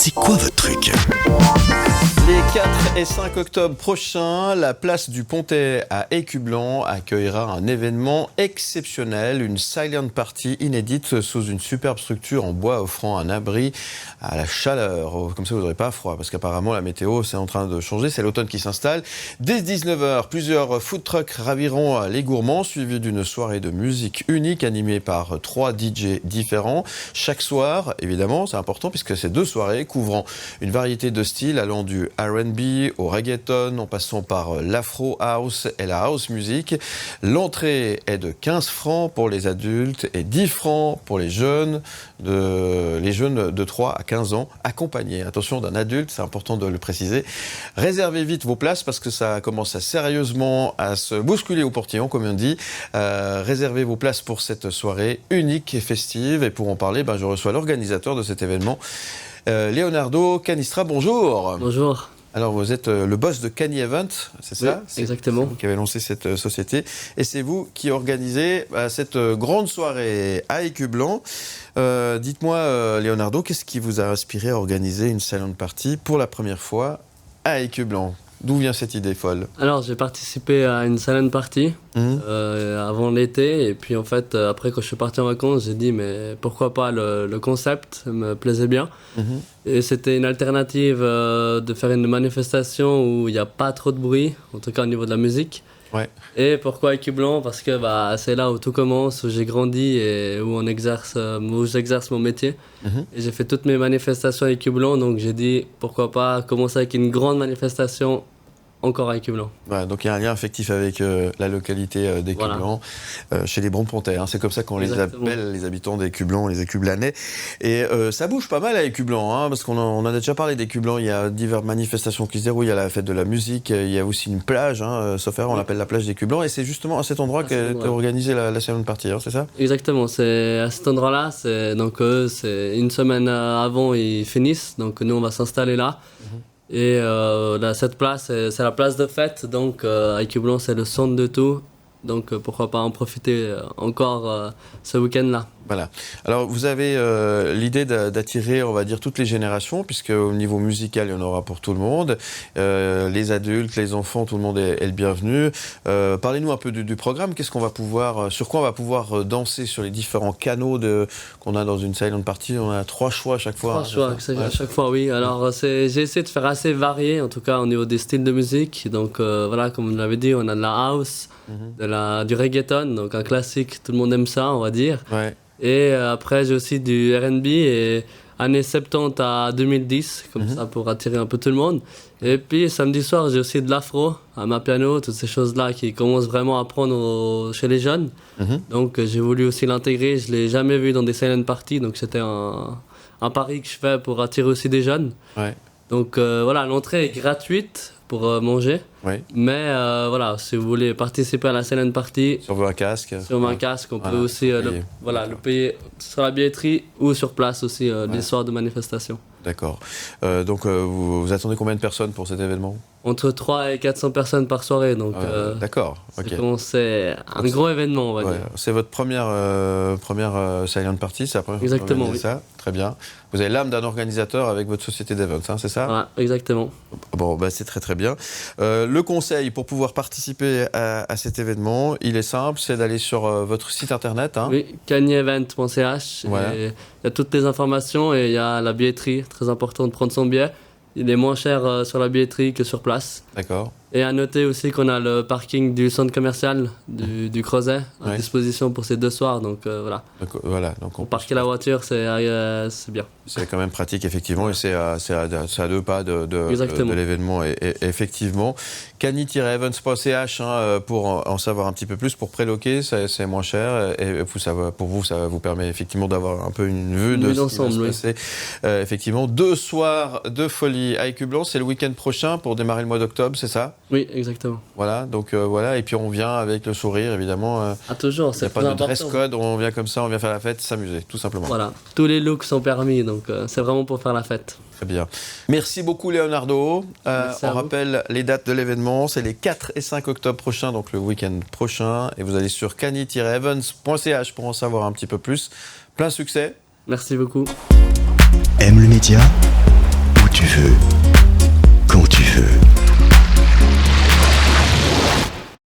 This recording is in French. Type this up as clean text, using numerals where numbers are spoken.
C'est quoi votre truc ? Les 4 et 5 octobre prochains, la place du Pontet à Écublanc accueillera un événement exceptionnel, une silent party inédite sous une superbe structure en bois offrant un abri à la chaleur. Comme ça, vous n'aurez pas froid, parce qu'apparemment, la météo, c'est en train de changer. C'est l'automne qui s'installe. Dès 19h, plusieurs food trucks raviront les gourmands, suivis d'une soirée de musique unique animée par 3 DJ différents. Chaque soir, évidemment, c'est important, puisque c'est 2 soirées couvrant une variété de styles allant du R&B au reggaeton, en passant par l'afro house et la house music. L'entrée est de 15 francs pour les adultes et 10 francs pour les jeunes de 3 à 15 ans, accompagnés, attention, d'un adulte, c'est important de le préciser. Réservez vite vos places parce que ça commence sérieusement à se bousculer au portillon, comme on dit. Réservez vos places pour cette soirée unique et festive. Et pour en parler, je reçois l'organisateur de cet événement, Leonardo Canistra. Bonjour. Bonjour. Alors, vous êtes le boss de Cani Event, c'est ça ? Oui, exactement. C'est vous qui avez lancé cette société. Et c'est vous qui organisez cette grande soirée à Écublanc. Dites-moi, Leonardo, qu'est-ce qui vous a inspiré à organiser une silent party pour la première fois à Écublanc ? D'où vient cette idée folle ? Alors, j'ai participé à une silent party avant l'été. Et puis, en fait, après, quand je suis parti en vacances, j'ai dit, mais pourquoi pas, le concept me plaisait bien. Et c'était une alternative de faire une manifestation où il n'y a pas trop de bruit, en tout cas au niveau de la musique. Ouais. Et pourquoi Écublanc ? Parce que c'est là où tout commence, où j'ai grandi et où j'exerce mon métier. Et j'ai fait toutes mes manifestations à Écublanc, donc j'ai dit pourquoi pas commencer avec une grande manifestation encore à Écublanc. Ouais, donc il y a un lien affectif avec la localité d'Écublanc, chez les Bron-Pontais. C'est comme ça qu'on les appelle, les habitants d'Écublanc, les Écublanais. Et ça bouge pas mal à Écublanc, parce qu'on en a déjà parlé d'Écublanc. Il y a diverses manifestations qui se déroulent. Il y a la fête de la musique, il y a aussi une plage, sauf erreur, on l'appelle la plage d'Écublanc. Et c'est justement à cet endroit qu'est organisée la silent party, c'est ça ? Exactement, c'est à cet endroit-là. Donc c'est une semaine avant ils finissent, donc nous on va s'installer là. Et cette place, c'est la place de fête, donc à Écublanc, c'est le centre de tout. Donc pourquoi pas en profiter encore ce week-end-là. Voilà. Alors vous avez l'idée d'attirer, on va dire, toutes les générations, puisque au niveau musical, il y en aura pour tout le monde. Les adultes, les enfants, tout le monde est le bienvenu. Parlez-nous un peu du programme. Sur quoi on va pouvoir danser sur les différents canaux qu'on a dans une silent party. On a 3 choix à chaque fois. 3 choix à chaque fois, oui. Alors j'ai essayé de faire assez varié, en tout cas au niveau des styles de musique. Donc voilà, comme vous l'avez dit, on a de la house, du reggaeton, donc un classique, tout le monde aime ça, on va dire. Ouais. Et après, j'ai aussi du R&B et années 70 à 2010, comme ça, pour attirer un peu tout le monde. Et puis, samedi soir, j'ai aussi de l'afro, à ma piano, toutes ces choses-là qui commencent vraiment à prendre chez les jeunes. Donc, j'ai voulu aussi l'intégrer. Je ne l'ai jamais vu dans des silent parties, donc c'était un pari que je fais pour attirer aussi des jeunes. Ouais. Donc, voilà, l'entrée est gratuite pour manger. Oui. Mais voilà, si vous voulez participer à la silent party, sur un casque, on peut aussi le payer sur la billetterie ou sur place aussi les soirs de manifestation. D'accord. Donc vous attendez combien de personnes pour cet événement ? Entre 3 et 400 personnes par soirée. Donc, d'accord. C'est un gros événement, on va dire. C'est votre première silent party, c'est la première fois que vous organisez ça ? Très bien. Vous avez l'âme d'un organisateur avec votre société d'events, c'est ça ? Voilà, exactement. Bon, c'est très très bien. Le conseil pour pouvoir participer à cet événement, il est simple, c'est d'aller sur votre site internet. Oui, canievent.ch. Voilà. Il y a toutes les informations et il y a la billetterie, très important de prendre son billet. Il est moins cher sur la billetterie que sur place. D'accord. Et à noter aussi qu'on a le parking du centre commercial du Creuset à disposition pour ces 2 soirs. Donc voilà. Donc, pour parquer la voiture, c'est bien. C'est quand même pratique, effectivement, et c'est à 2 pas de l'événement. Et effectivement, cani-events.ch pour en savoir un petit peu plus, pour préloquer, c'est moins cher. Et pour vous, ça vous permet effectivement d'avoir un peu une vue de ce qui va se passer. Effectivement, 2 soirs de folie à Écublanc, c'est le week-end prochain pour démarrer le mois d'octobre, c'est ça ? Oui, exactement. Voilà, donc et puis on vient avec le sourire, évidemment. Toujours, c'est pas de dress code, on vient comme ça, on vient faire la fête, s'amuser, tout simplement. Voilà, tous les looks sont permis, donc c'est vraiment pour faire la fête. Très bien. Merci beaucoup, Leonardo. On rappelle les dates de l'événement, c'est les 4 et 5 octobre prochains, donc le week-end prochain, et vous allez sur cani-events.ch pour en savoir un petit peu plus. Plein succès. Merci beaucoup. Aime le média ? tu veux.